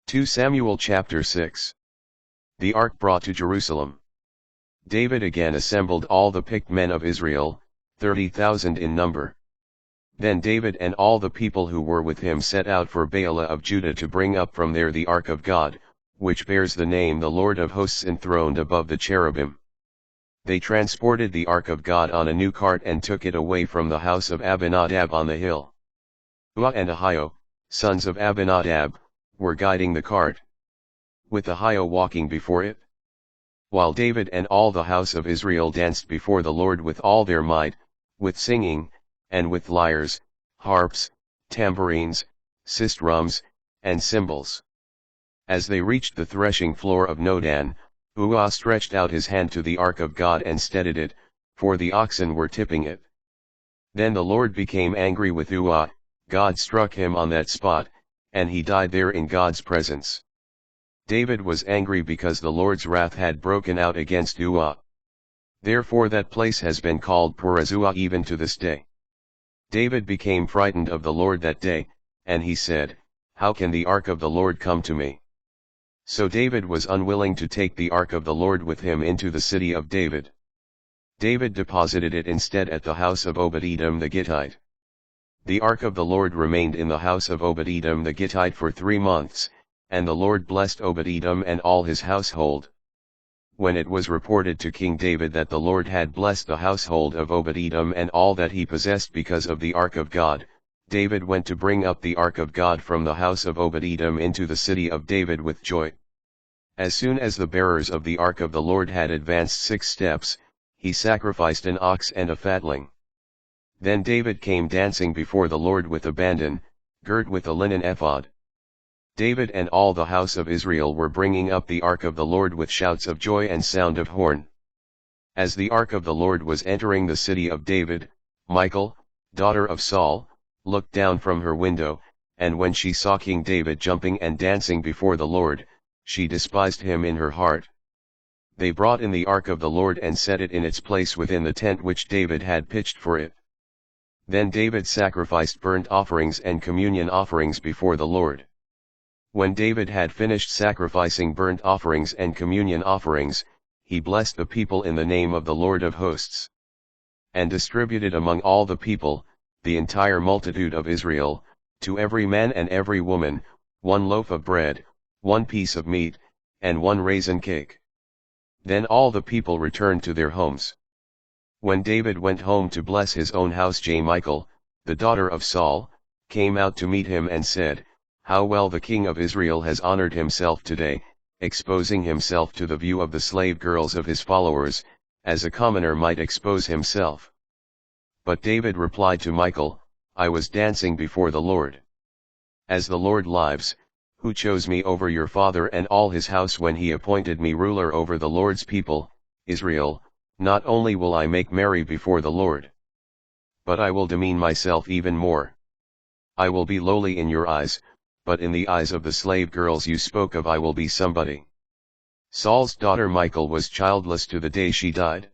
2 Samuel chapter 6. The ark brought to Jerusalem. David again assembled all the picked men of Israel, 30,000 in number. Then David and all the people who were with him set out for Baalah of Judah to bring up from there the ark of God, which bears the name the Lord of hosts enthroned above the cherubim. They transported the ark of God on a new cart and took it away from the house of Abinadab on the hill. Uzzah and Ahio, sons of Abinadab, were guiding the cart, with Ahio walking before it. While David and all the house of Israel danced before the Lord with all their might, with singing, and with lyres, harps, tambourines, sistrums, and cymbals. As they reached the threshing floor of Nodan, Uzzah stretched out his hand to the ark of God and steadied it, for the oxen were tipping it. Then the Lord became angry with Uzzah, God struck him on that spot, and he died there in God's presence. David was angry because the Lord's wrath had broken out against Uzzah. Therefore that place has been called Perez-Uzzah even to this day. David became frightened of the Lord that day, and he said, "How can the ark of the Lord come to me?" So David was unwilling to take the ark of the Lord with him into the city of David. David deposited it instead at the house of Obed-Edom the Gittite. The ark of the Lord remained in the house of Obed-Edom the Gittite for 3 months, and the Lord blessed Obed-Edom and all his household. When it was reported to King David that the Lord had blessed the household of Obed-Edom and all that he possessed because of the ark of God, David went to bring up the ark of God from the house of Obed-Edom into the city of David with joy. As soon as the bearers of the ark of the Lord had advanced 6 steps, he sacrificed an ox and a fatling. Then David came dancing before the Lord with abandon, girt with a linen ephod. David and all the house of Israel were bringing up the ark of the Lord with shouts of joy and sound of horn. As the ark of the Lord was entering the city of David, Michal, daughter of Saul, looked down from her window, and when she saw King David jumping and dancing before the Lord, she despised him in her heart. They brought in the ark of the Lord and set it in its place within the tent which David had pitched for it. Then David sacrificed burnt offerings and communion offerings before the Lord. When David had finished sacrificing burnt offerings and communion offerings, he blessed the people in the name of the Lord of hosts, and distributed among all the people, the entire multitude of Israel, to every man and every woman, 1 loaf of bread, 1 piece of meat, and 1 raisin cake. Then all the people returned to their homes. When David went home to bless his own house, Michal, the daughter of Saul, came out to meet him and said, "How well the king of Israel has honored himself today, exposing himself to the view of the slave girls of his followers, as a commoner might expose himself." But David replied to Michal, "I was dancing before the Lord. As the Lord lives, who chose me over your father and all his house when he appointed me ruler over the Lord's people, Israel, not only will I make merry before the Lord, but I will demean myself even more. I will be lowly in your eyes, but in the eyes of the slave girls you spoke of I will be somebody." Saul's daughter Michal was childless to the day she died.